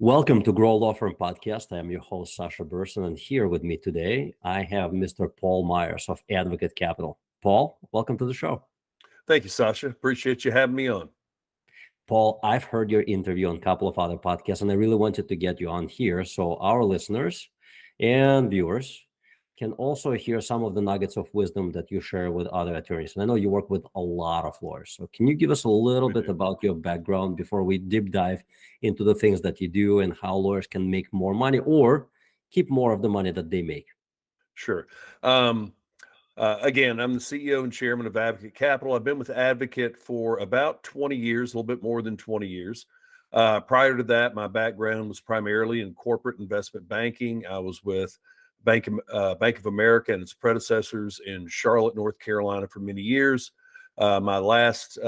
Welcome to Grow Law Firm Podcast. I am your host, Sasha Berson, and here with me today, I have Mr. Paul Myers of Advocate Capital. Paul, welcome to the show. Thank you, Sasha. Appreciate you having me on. Paul, I've heard your interview on a couple of other podcasts, and I really wanted to get you on here so our listeners and viewers can also hear some of the nuggets of wisdom that you share with other attorneys. And I know you work with a lot of lawyers. So can you give us a little bit about your background before we deep dive into the things that you do and how lawyers can make more money or keep more of the money that they make? Sure. Again, I'm the CEO and chairman of Advocate Capital. I've been with Advocate for about 20 years, a little bit more than 20 years. Prior to that, my background was primarily in corporate investment banking. I was with Bank of America and its predecessors in Charlotte, North Carolina for many years. My last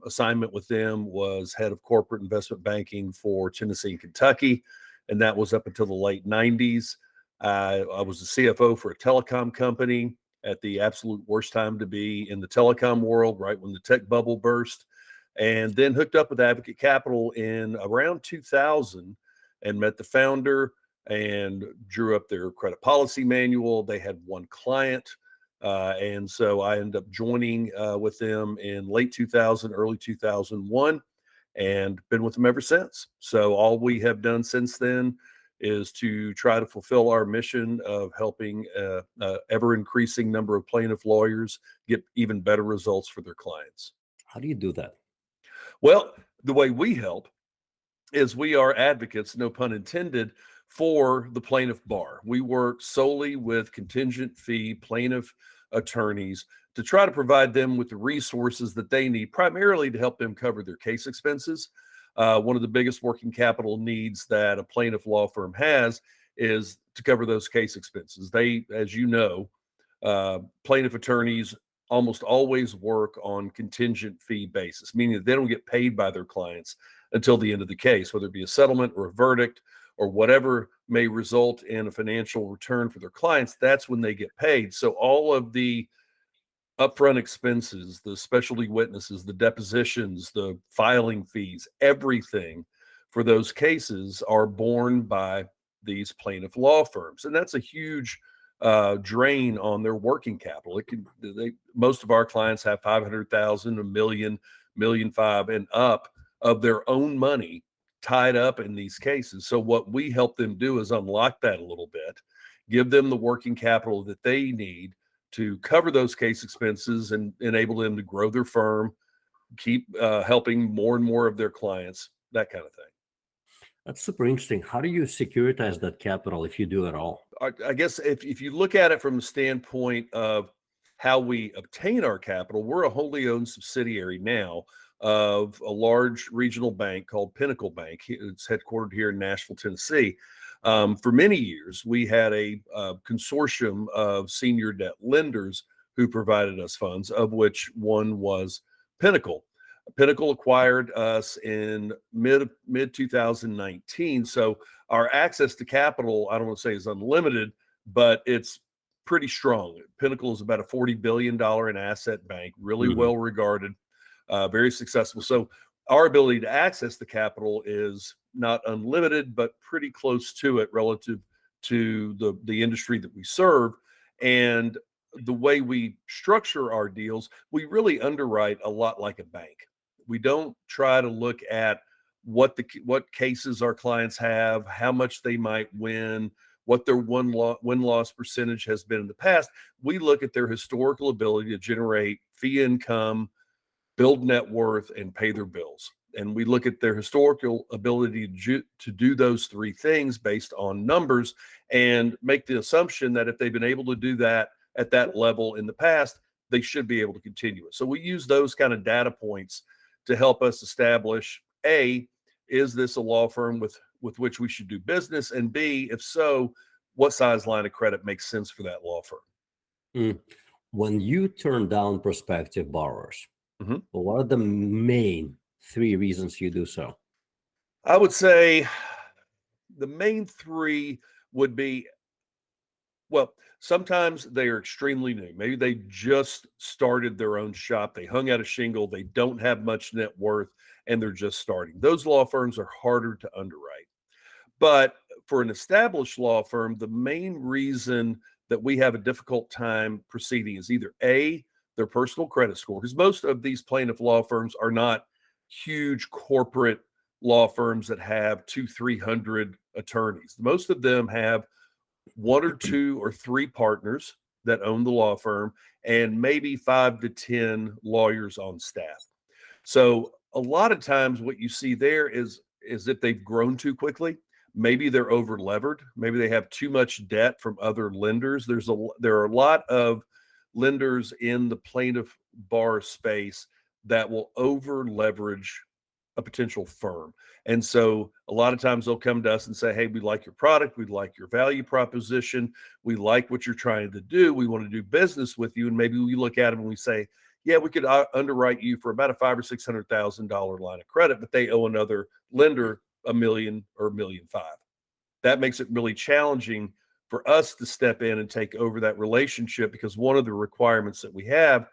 assignment with them was head of corporate investment banking for Tennessee and Kentucky, and that was up until the late 90s. I was the CFO for a telecom company at the absolute worst time to be in the telecom world, right when the tech bubble burst, and then hooked up with Advocate Capital in around 2000 and met the founder and drew up their credit policy manual. They had one client. And so I ended up joining with them in late 2000, early 2001, and been with them ever since. So all we have done since then is to try to fulfill our mission of helping ever increasing number of plaintiff lawyers get even better results for their clients. How do you do that? Well, the way we help is we are advocates, no pun intended, for the plaintiff bar. We work solely with contingent fee plaintiff attorneys to try to provide them with the resources that they need, primarily to help them cover their case expenses. One of the biggest working capital needs that a plaintiff law firm has is to cover those case expenses. They, as you know, plaintiff attorneys almost always work on contingent fee basis, meaning that they don't get paid by their clients until the end of the case, whether it be a settlement or a verdict or whatever may result in a financial return for their clients. That's when they get paid. So all of the upfront expenses, the specialty witnesses, the depositions, the filing fees, everything for those cases are borne by these plaintiff law firms. And that's a huge drain on their working capital. Most of our clients have 500,000, $1 million, $1.5 million and up of their own money tied up in these cases. So what we help them do is unlock that a little bit, give them the working capital that they need to cover those case expenses and enable them to grow their firm, keep helping more and more of their clients, that kind of thing. That's super interesting. How do you securitize that capital if you do at all? I guess if you look at it from the standpoint of how we obtain our capital, we're a wholly owned subsidiary now of a large regional bank called Pinnacle Bank. It's headquartered here in Nashville, Tennessee. For many years, we had a consortium of senior debt lenders who provided us funds, of which one was Pinnacle. Pinnacle acquired us in mid 2019. So our access to capital, I don't want to say is unlimited, but it's pretty strong. Pinnacle is about a $40 billion in asset bank, really well regarded, very successful. So our ability to access the capital is not unlimited, but pretty close to it relative to the industry that we serve. And the way we structure our deals, we really underwrite a lot like a bank. We don't try to look at what cases our clients have, how much they might win, what their win-loss percentage has been in the past. We look at their historical ability to generate fee income, build net worth, and pay their bills. And we look at their historical ability to do those three things based on numbers and make the assumption that if they've been able to do that at that level in the past, they should be able to continue it. So we use those kind of data points to help us establish, A, is this a law firm with which we should do business? And B, if so, what size line of credit makes sense for that law firm? When you turn down prospective borrowers, what are the main three reasons you do so? I would say the main three would be, well, sometimes they are extremely new. Maybe they just started their own shop. They hung out a shingle. They don't have much net worth, and they're just starting. Those law firms are harder to underwrite. But for an established law firm, the main reason that we have a difficult time proceeding is either A, their personal credit score, because most of these plaintiff law firms are not huge corporate law firms that have 200-300 attorneys. Most of them have 1 or 2 or 3 partners that own the law firm and maybe 5 to 10 lawyers on staff. So a lot of times what you see there is if they've grown too quickly. Maybe they're over levered. Maybe they have too much debt from other lenders. There are a lot of lenders in the plaintiff bar space that will over leverage a potential firm. And so a lot of times they'll come to us and say, hey, we like your product. We like your value proposition. We like what you're trying to do. We want to do business with you. And maybe we look at them and we say, yeah, we could underwrite you for about a $500,000 or $600,000 line of credit, but they owe another lender $1 million or $1.5 million. That makes it really challenging for us to step in and take over that relationship, because one of the requirements that we have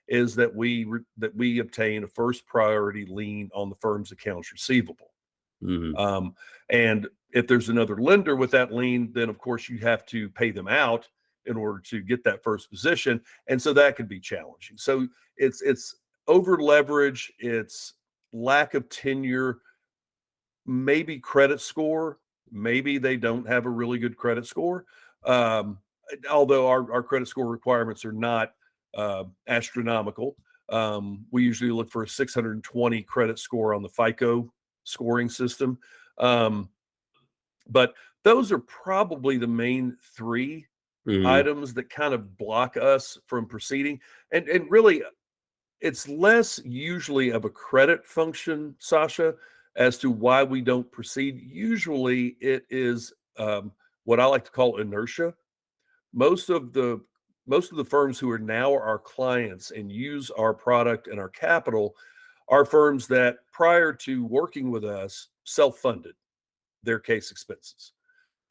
is that we obtain a first priority lien on the firm's accounts receivable. Mm-hmm. And if there's another lender with that lien, then of course you have to pay them out in order to get that first position. And so that could be challenging. So it's over leverage, it's lack of tenure, maybe credit score. Maybe they don't have a really good credit score. Although our credit score requirements are not astronomical. We usually look for a 620 credit score on the FICO scoring system. But those are probably the main 3 items that kind of block us from proceeding. And really, it's less usually of a credit function, Sasha, as to why we don't proceed. Usually it is what I like to call inertia. Most of the firms who are now our clients and use our product and our capital are firms that prior to working with us self-funded their case expenses.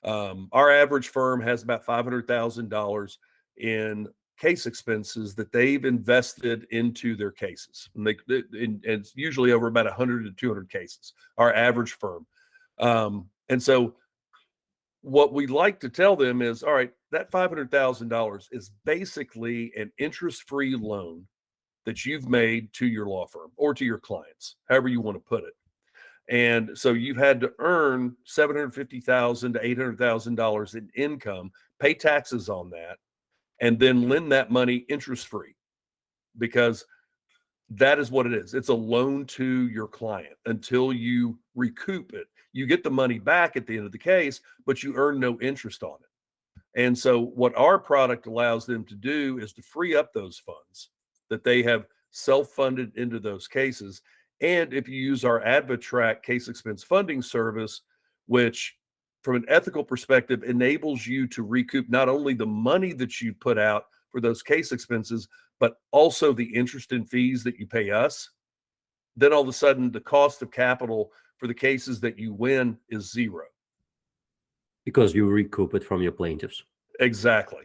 Our average firm has about $500,000 in case expenses that they've invested into their cases. And it's usually over about 100 to 200 cases, our average firm. And so what we like to tell them is, all right, that $500,000 is basically an interest-free loan that you've made to your law firm or to your clients, however you want to put it. And so you've had to earn $750,000 to $800,000 in income, pay taxes on that, and then lend that money interest-free, because that is what it is. It's a loan to your client until you recoup it. You get the money back at the end of the case, but you earn no interest on it. And so what our product allows them to do is to free up those funds that they have self-funded into those cases. And if you use our AdvoTrack case expense funding service, which from an ethical perspective enables you to recoup not only the money that you put out for those case expenses, but also the interest and fees that you pay us, then all of a sudden the cost of capital for the cases that you win is 0. Because you recoup it from your plaintiffs. Exactly.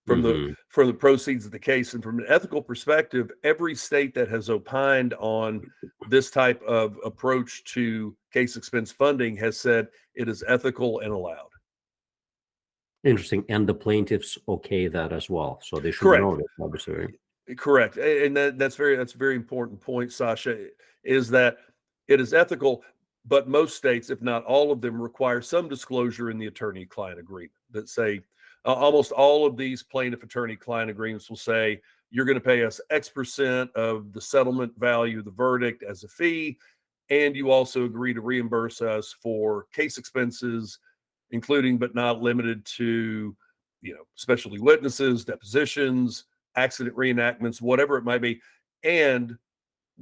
From the proceeds of the case. And from an ethical perspective, every state that has opined on this type of approach to case expense funding has said it is ethical and allowed. Interesting. And the plaintiffs okay that as well. So they should Correct. know that, obviously. Right? Correct. And that's a very important point, Sasha, is that it is ethical, but most states, if not all of them, require some disclosure in the attorney-client agreement that say, almost all of these plaintiff attorney-client agreements will say, you're going to pay us X% of the settlement value of the verdict as a fee, and you also agree to reimburse us for case expenses, including but not limited to, specialty witnesses, depositions, accident reenactments, whatever it might be. And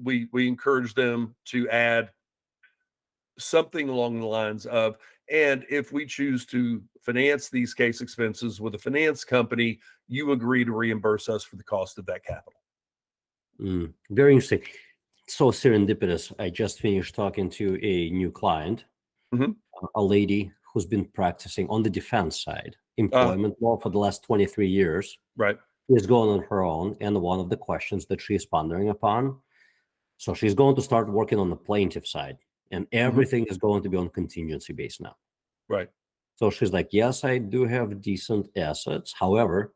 we encourage them to add something along the lines of, and if we choose to finance these case expenses with a finance company, you agree to reimburse us for the cost of that capital. Very interesting. So serendipitous. I just finished talking to a new client, a lady who's been practicing on the defense side, employment law for the last 23 years. Right. She's going on her own. And one of the questions that she's pondering upon, so she's going to start working on the plaintiff side. And everything is going to be on contingency base now. Right. So she's like, yes, I do have decent assets. However,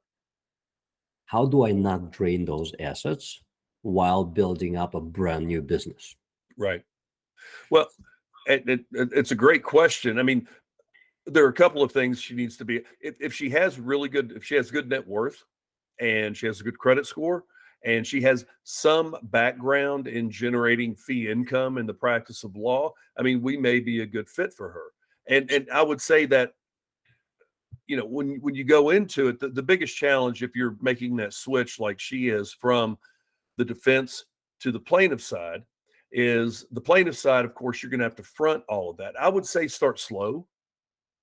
how do I not drain those assets while building up a brand new business? Right. Well, it's a great question. I mean, there are a couple of things she needs to be. If she has if she has good net worth and she has a good credit score and she has some background in generating fee income in the practice of law, I mean, we may be a good fit for her. And I would say that, you know, when you go into it, the biggest challenge, if you're making that switch like she is from the defense to the plaintiff side, is the plaintiff side, of course, you're going to have to front all of that. I would say start slow,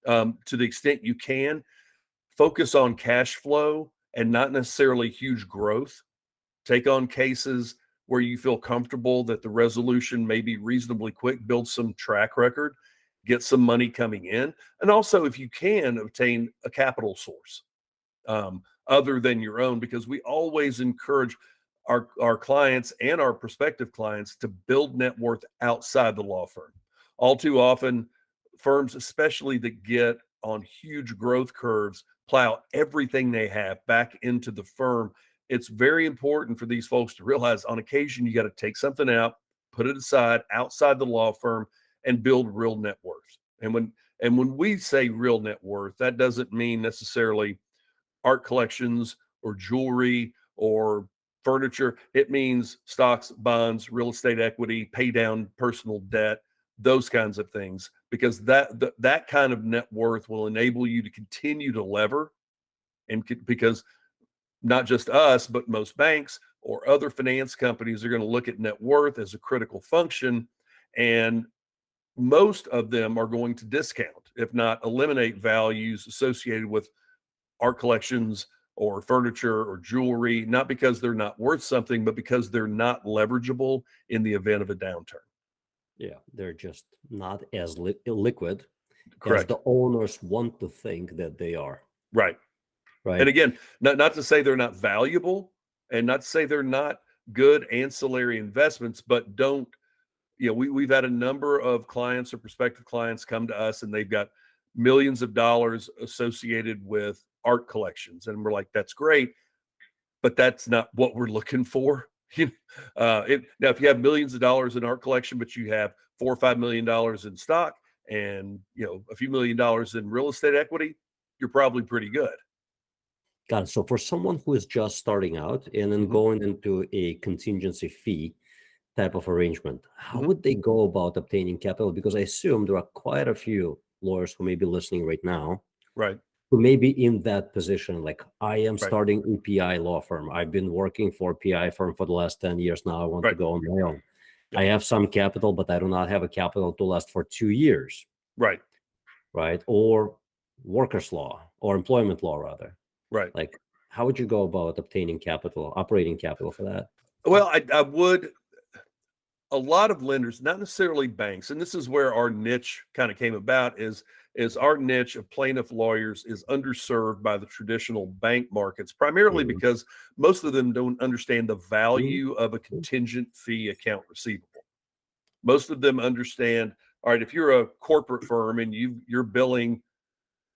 to the extent you can. Focus on cash flow and not necessarily huge growth. Take on cases where you feel comfortable that the resolution may be reasonably quick, build some track record, get some money coming in. And also, if you can, obtain a capital source other than your own, because we always encourage our clients and our prospective clients to build net worth outside the law firm. All too often, firms, especially that get on huge growth curves, plow everything they have back into the firm. It's very important for these folks to realize on occasion you got to take something out, put it aside outside the law firm, and build real net worth. And when we say real net worth, that doesn't mean necessarily art collections or jewelry or furniture. It means stocks, bonds, real estate equity, pay down personal debt, those kinds of things, because that kind of net worth will enable you to continue to lever. And because not just us, but most banks or other finance companies are going to look at net worth as a critical function. And most of them are going to discount, if not eliminate, values associated with art collections or furniture or jewelry, not because they're not worth something, but because they're not leverageable in the event of a downturn. Yeah, they're just not as liquid as Correct. the owners want to think that they are, Right. And right? again, not to say they're not valuable and not to say they're not good ancillary investments, but don't, you know, we've had a number of clients or prospective clients come to us and they've got millions of dollars associated with art collections. And we're like, that's great, but that's not what we're looking for. Now, if you have millions of dollars in art collection, but you have $4 or $5 million in stock and, you know, a few $1 million in real estate equity, you're probably pretty good. Got it. So for someone who is just starting out and then Mhm, going into a contingency fee type of arrangement, how mhm. would they go about obtaining capital? Because I assume there are quite a few lawyers who may be listening right now Right, who may be in that position. Like, I am right, starting a PI law firm. I've been working for a PI firm for the last 10 years now. I want to right. go on my own. I Yep. have some capital, but I do not have a capital to last for 2 years, Right, right? Or workers' law or employment law, rather. right. Like, how would you go about obtaining capital, operating capital for that? Well, I would, a lot of lenders, not necessarily banks, and this is where our niche kind of came about, is our niche of plaintiff lawyers is underserved by the traditional bank markets, primarily Mhm. because most of them don't understand the Mhm. value of a contingent fee account receivable. Most of them understand, all right, if you're a corporate firm and you're billing,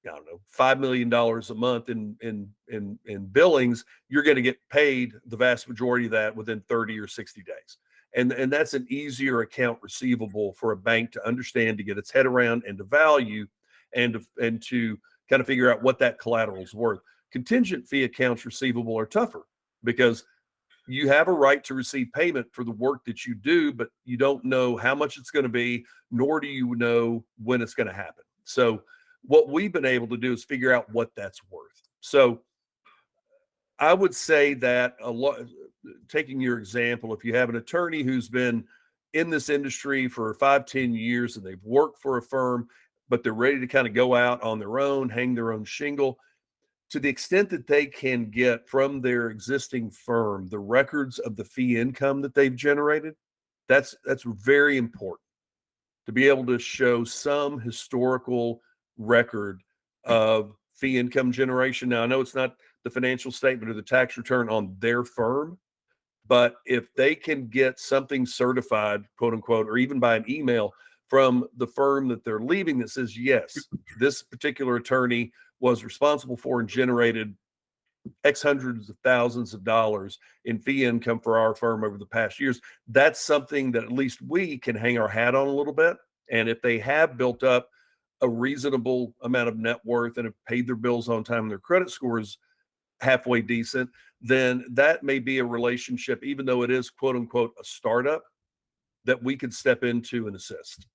I don't know, $5 million a month in billings, you're going to get paid the vast majority of that within 30 or 60 days. And that's an easier account receivable for a bank to understand, to get its head around, and to value, and to kind of figure out what that collateral is worth. Contingent fee accounts receivable are tougher because you have a right to receive payment for the work that you do, but you don't know how much it's going to be, nor do you know when it's going to happen. So what we've been able to do is figure out what that's worth. So I would say that a lot, taking your example, if you have an attorney who's been in this industry for 5, 10 years and they've worked for a firm, but they're ready to kind of go out on their own, hang their own shingle, to the extent that they can get from their existing firm the records of the fee income that they've generated, that's very important to be able to show some historical record of fee income generation. Now, I know it's not the financial statement or the tax return on their firm, but if they can get something certified, quote unquote, or even by an email from the firm that they're leaving that says, yes, this particular attorney was responsible for and generated X hundreds of thousands of dollars in fee income for our firm over the past years. That's something that at least we can hang our hat on a little bit. And if they have built up a reasonable amount of net worth and have paid their bills on time and their credit score is halfway decent, then that may be a relationship, even though it is quote unquote a startup, that we could step into and assist.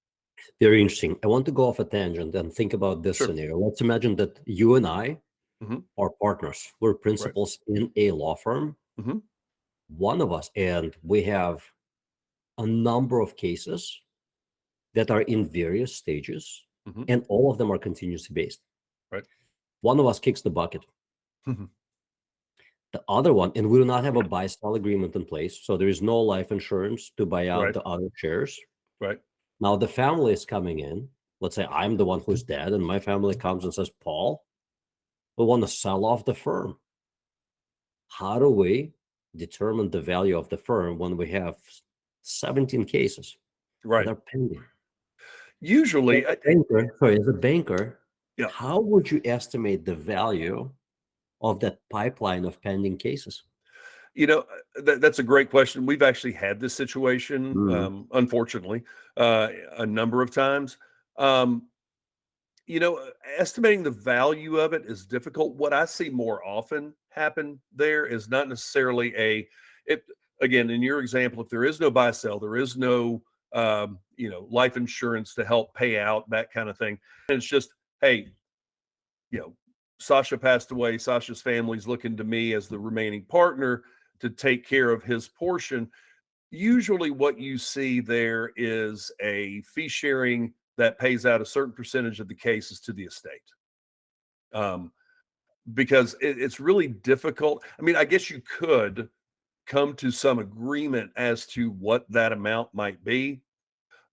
Very interesting. I want to go off a tangent and think about this Sure. scenario. Let's imagine that you and I Mhm. are partners. We're principals in a law firm. Mhm. One of us, and we have a number of cases that are in various stages, Mhm. and all of them are contingency based. Right. One of us kicks the bucket. Mhm. The other one, and we do not have a buy-sell agreement in place, so there is no life insurance to buy out Right. the other shares. Right. Now the family is coming in. Let's say I'm the one who's dead, and my family comes and says, Paul, we want to sell off the firm. How do we determine the value of the firm when we have 17 cases Right. that are pending? Usually, As a banker, Yeah. how would you estimate the value of that pipeline of pending cases? That's a great question. We've actually had this situation, unfortunately, a number of times. Um, Estimating the value of it is difficult. What I see more often happen there is not necessarily again, in your example, if there is no buy sell, there is no, life insurance to help pay out that kind of thing. And it's just, hey, Sasha passed away. Sasha's family's looking to me as the remaining partner to take care of his portion. Usually what you see there is a fee sharing that pays out a certain percentage of the cases to the estate. Because it's really difficult. I mean, I guess you could come to some agreement as to what that amount might be.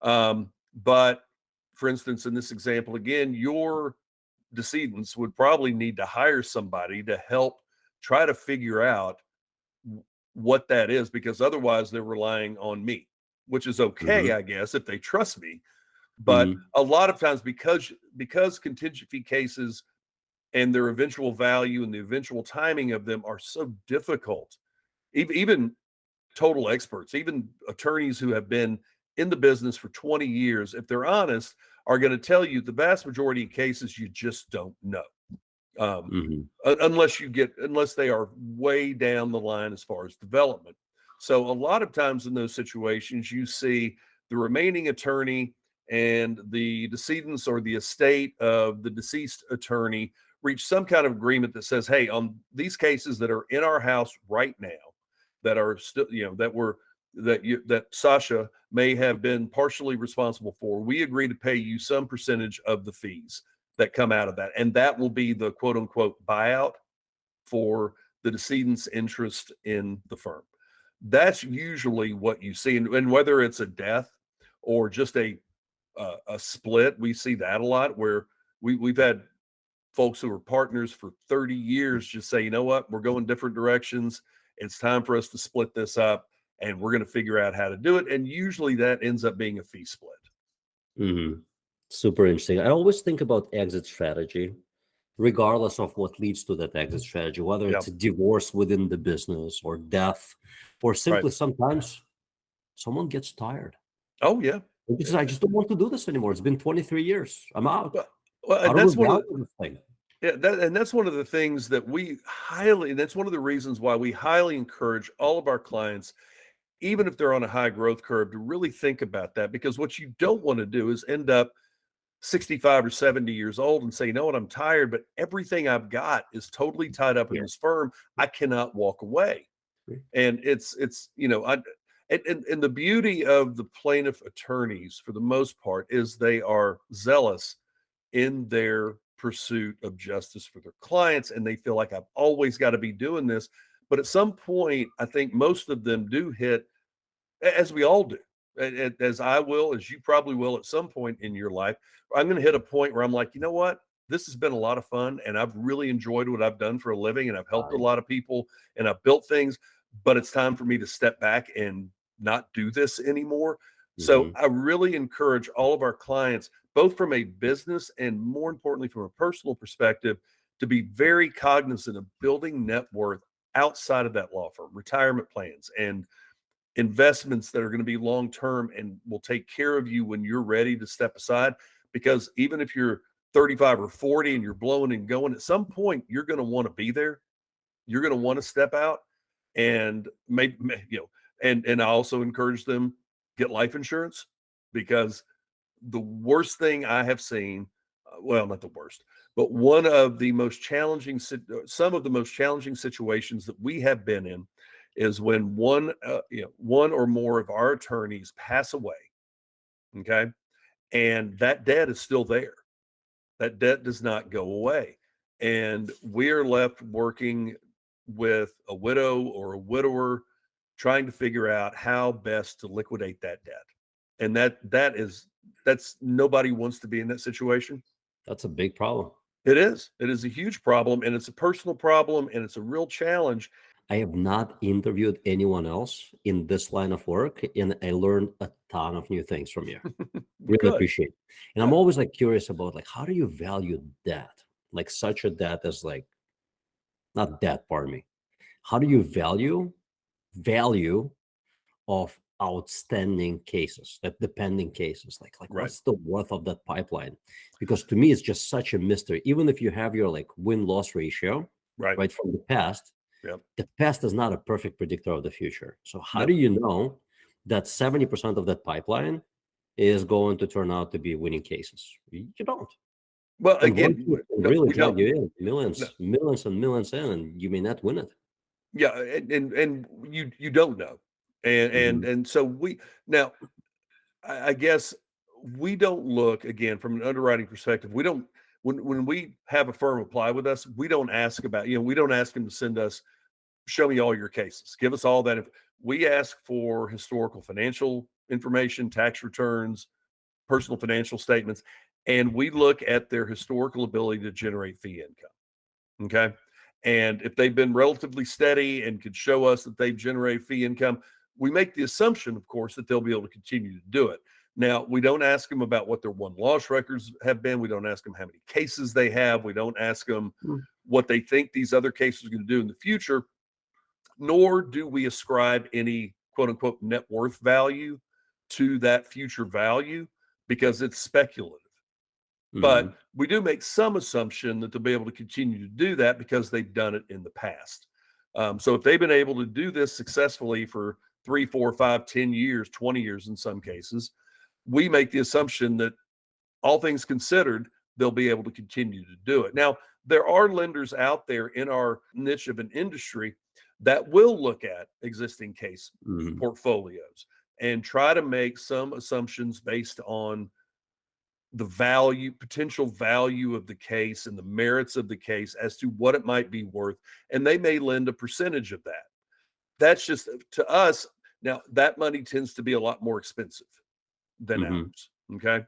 But for instance, in this example, again, your decedents would probably need to hire somebody to help try to figure out what that is, because otherwise they're relying on me, which is okay, I guess, if they trust me. But a lot of times, because contingent fee cases and their eventual value and the eventual timing of them are so difficult, even total experts, even attorneys who have been in the business for 20 years, if they're honest, are going to tell you the vast majority of cases you just don't know. Unless they are way down the line as far as development. So a lot of times in those situations, you see the remaining attorney and the decedents or the estate of the deceased attorney reach some kind of agreement that says, hey, on these cases that are in our house right now, that are still, that Sasha may have been partially responsible for, we agree to pay you some percentage of the fees that come out of that. And that will be the quote unquote buyout for the decedent's interest in the firm. That's usually what you see. And whether it's a death or just a split, we see that a lot, where we've had folks who are partners for 30 years just say, you know what, we're going different directions. It's time for us to split this up, and we're going to figure out how to do it. And usually that ends up being a fee split. Super interesting. I always think about exit strategy, regardless of what leads to that exit strategy, whether it's a divorce within the business or death, or simply sometimes someone gets tired. Oh, yeah. Because I just don't want to do this anymore. It's been 23 years. I'm out. Well, and that's one of the things that that's one of the reasons why we highly encourage all of our clients, even if they're on a high growth curve, to really think about that. Because what you don't want to do is end up 65 or 70 years old and say, you know what, I'm tired, but everything I've got is totally tied up in this firm. I cannot walk away. And and the beauty of the plaintiff attorneys, for the most part, is they are zealous in their pursuit of justice for their clients, and they feel like I've always got to be doing this. But at some point, I think most of them do hit, as we all do, as I will, as you probably will at some point in your life, I'm going to hit a point where I'm like, you know what? This has been a lot of fun, and I've really enjoyed what I've done for a living, and I've helped a lot of people, and I've built things, but it's time for me to step back and not do this anymore. So I really encourage all of our clients, both from a business and more importantly, from a personal perspective, to be very cognizant of building net worth outside of that law firm, retirement plans and investments that are going to be long term and will take care of you when you're ready to step aside. Because even if you're 35 or 40 and you're blowing and going, at some point you're going to want to be there. You're going to want to step out and maybe, and I also encourage them get life insurance, because the worst thing I have seen, well, not the worst, but one of the most challenging, some of the most challenging situations that we have been in is when one or more of our attorneys pass away. Okay. And that debt is still there. That debt does not go away. And we are left working with a widow or a widower, trying to figure out how best to liquidate that debt. And that's nobody wants to be in that situation. That's a big problem. It is. It is a huge problem, and it's a personal problem, and it's a real challenge. I have not interviewed anyone else in this line of work, and I learned a ton of new things from you. Really Good. appreciate it. And I'm always like curious about like, how do you value debt? Like such a debt as like, not debt, pardon me. How do you value of outstanding cases, like the pending cases? Like Right. what's the worth of that pipeline? Because to me, it's just such a mystery. Even if you have your like win-loss ratio, Right. from the past, Yep. the past is not a perfect predictor of the future. So how Nope. do you know that 70% of that pipeline is going to turn out to be winning cases? You don't. Well, And again, one can no, really we drag don't. you in millions, No. millions and millions in, and you may not win it. Yeah, and you don't know. And so now I guess we don't look, again, from an underwriting perspective, we don't, when we have a firm apply with us, we don't ask about, we don't ask them to send us, show me all your cases, give us all that. We ask for historical financial information, tax returns, personal financial statements, and we look at their historical ability to generate fee income. Okay. And if they've been relatively steady and could show us that they've generated fee income, we make the assumption, of course, that they'll be able to continue to do it. Now, we don't ask them about what their won loss records have been. We don't ask them how many cases they have. We don't ask them what they think these other cases are going to do in the future, nor do we ascribe any quote unquote net worth value to that future value, because it's speculative. But we do make some assumption that they'll be able to continue to do that because they've done it in the past. So if they've been able to do this successfully for 3, 4, 5, 10 years, 20 years in some cases, we make the assumption that all things considered, they'll be able to continue to do it. Now, there are lenders out there in our niche of an industry that will look at existing case portfolios and try to make some assumptions based on the potential value of the case and the merits of the case as to what it might be worth. And they may lend a percentage of that. That's just, to us, now that money tends to be a lot more expensive than ours. Okay.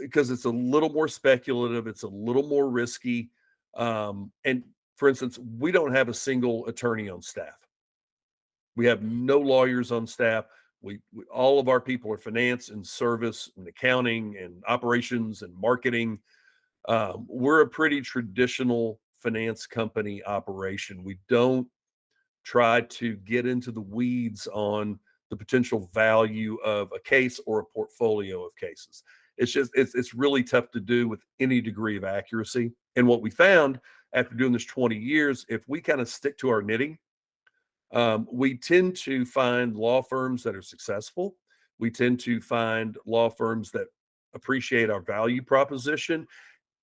Because it's a little more speculative. It's a little more risky. And for instance, we don't have a single attorney on staff. We have no lawyers on staff. We all of our people are finance and service and accounting and operations and marketing. We're a pretty traditional finance company operation. We don't try to get into the weeds on the potential value of a case or a portfolio of cases. It's really tough to do with any degree of accuracy. And what we found after doing this 20 years, if we kind of stick to our knitting, we tend to find law firms that are successful. We tend to find law firms that appreciate our value proposition.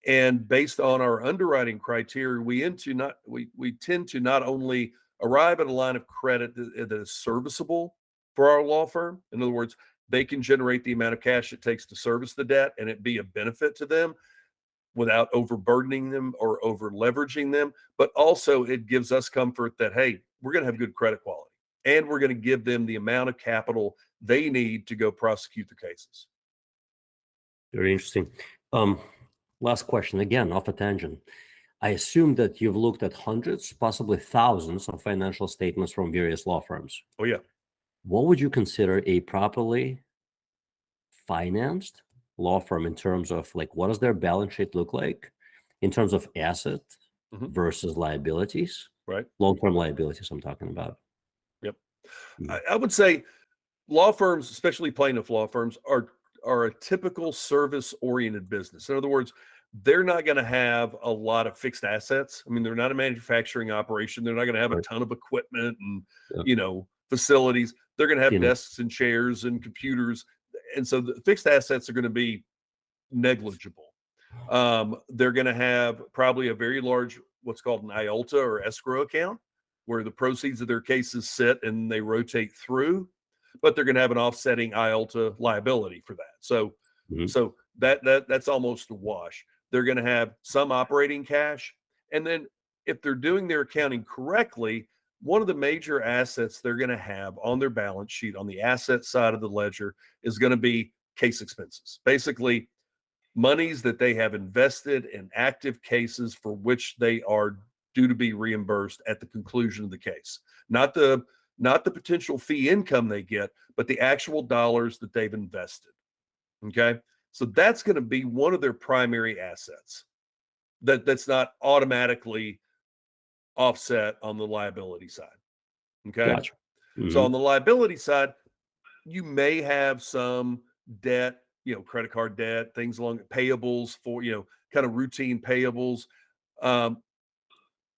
And based on our underwriting criteria, we tend to not only arrive at a line of credit that is serviceable for our law firm. In other words, they can generate the amount of cash it takes to service the debt and it be a benefit to them without overburdening them or over leveraging them. But also it gives us comfort that, hey, we're going to have good credit quality and we're going to give them the amount of capital they need to go prosecute the cases. Very interesting. Last question, again, off a tangent. I assume that you've looked at hundreds, possibly thousands of financial statements from various law firms. Oh, yeah. What would you consider a properly financed law firm in terms of like what does their balance sheet look like in terms of asset versus liabilities, Right. long-term liabilities I'm talking about. Yep. Mhm. I would say law firms, especially plaintiff law firms, are a typical service-oriented business. In other words, they're not going to have a lot of fixed assets. I mean, they're not a manufacturing operation. They're not going to have a Right. ton of equipment and Yeah. facilities. They're going to have You know, desks and chairs and computers, and so the fixed assets are going to be negligible. They're going to have probably a very large, what's called an IOLTA or escrow account, where the proceeds of their cases sit and they rotate through, but they're going to have an offsetting IOLTA liability for that. So, mhm. so that's almost a wash. They're going to have some operating cash, and then if they're doing their accounting correctly, one of the major assets they're going to have on their balance sheet on the asset side of the ledger is going to be case expenses. Basically, monies that they have invested in active cases for which they are due to be reimbursed at the conclusion of the case. Not the potential fee income they get, but the actual dollars that they've invested. Okay? So that's going to be one of their primary assets. That's not automatically offset on the liability side. Okay? Gotcha. So Mhm. on the liability side, you may have some debt, credit card debt, things along payables for, kind of routine payables, um,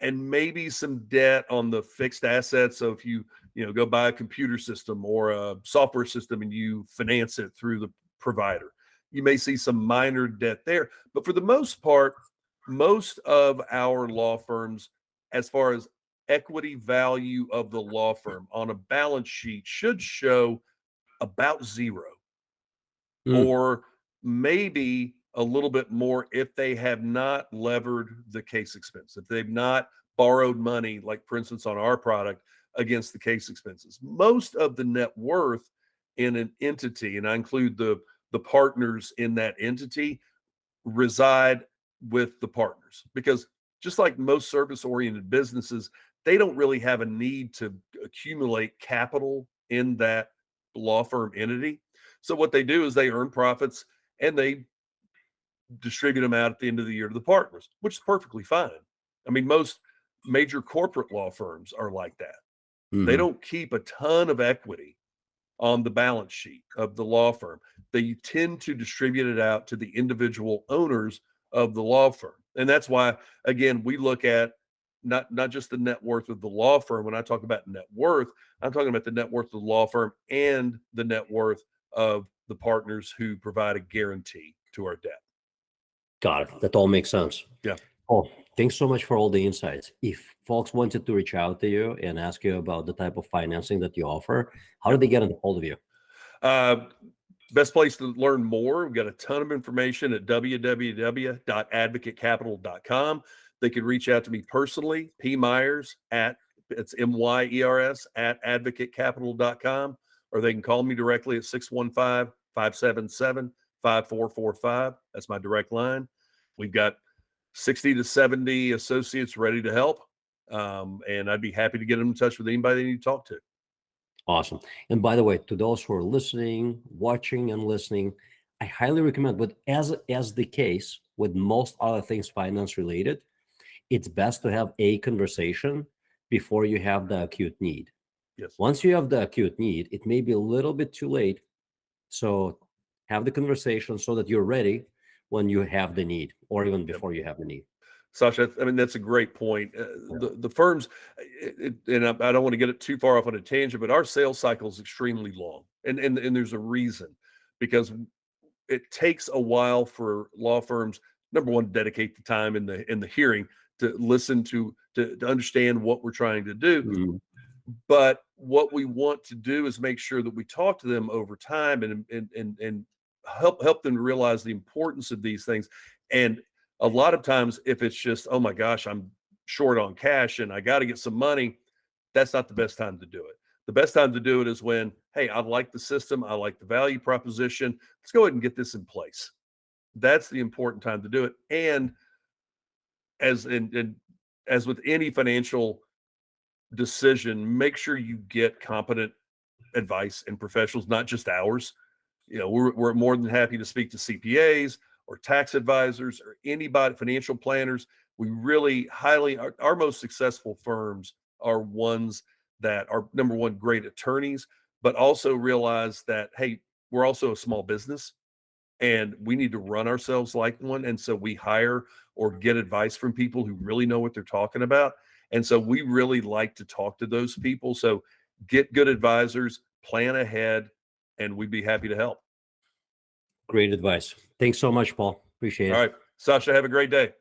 and maybe some debt on the fixed assets. So if you, go buy a computer system or a software system and you finance it through the provider, you may see some minor debt there. But for the most part, most of our law firms, as far as equity value of the law firm on a balance sheet, should show about zero, Mm. or maybe a little bit more if they have not levered the case expense, if they've not borrowed money, like for instance on our product, against the case expenses. Most of the net worth in an entity, and I include the partners in that entity, reside with the partners, because just like most service oriented businesses, they don't really have a need to accumulate capital in that law firm entity. So what they do is they earn profits and they distribute them out at the end of the year to the partners, which is perfectly fine. I mean, most major corporate law firms are like that. They Mhm. don't keep a ton of equity on the balance sheet of the law firm. They tend to distribute it out to the individual owners of the law firm. And that's why, again, we look at not just the net worth of the law firm. When I talk about net worth, I'm talking about the net worth of the law firm and the net worth of the partners who provide a guarantee to our debt. Got it. That all makes sense. Yeah. Oh, thanks so much for all the insights. If folks wanted to reach out to you and ask you about the type of financing that you offer, how do Yeah. they get a hold of you? Best place to learn more. We've got a ton of information at www.advocatecapital.com. They can reach out to me personally, P. Myers it's MYERS at advocatecapital.com, or they can call me directly at 615-577-5445. That's my direct line. We've got 60 to 70 associates ready to help. And I'd be happy to get them in touch with anybody they need to talk to. Awesome. And by the way, to those who are listening, watching, and listening, I highly recommend. But as the case with most other things finance related, it's best to have a conversation before you have the acute need. Yes. Once you have the acute need, it may be a little bit too late. So have the conversation so that you're ready when you have the need, or even Yep. before you have the need. Sasha, I mean, that's a great point. The firms, and I don't want to get it too far off on a tangent, but our sales cycle is extremely long, and there's a reason, because it takes a while for law firms, number one, to dedicate the time in the hearing to listen to understand what we're trying to do. Mhm. But what we want to do is make sure that we talk to them over time and help them realize the importance of these things. And a lot of times, if it's just, oh my gosh, I'm short on cash and I got to get some money, that's not the best time to do it. The best time to do it is when, hey, I like the system, I like the value proposition. Let's go ahead and get this in place. That's the important time to do it. And as with any financial decision, make sure you get competent advice and professionals, not just ours. we're more than happy to speak to CPAs or tax advisors or anybody, financial planners. We really our most successful firms are ones that are, number one, great attorneys, but also realize that, hey, we're also a small business and we need to run ourselves like one. And so we hire or get advice from people who really know what they're talking about. And so we really like to talk to those people. So get good advisors, plan ahead, and we'd be happy to help. Great advice. Thanks so much, Paul. Appreciate it. All right, Sasha, have a great day.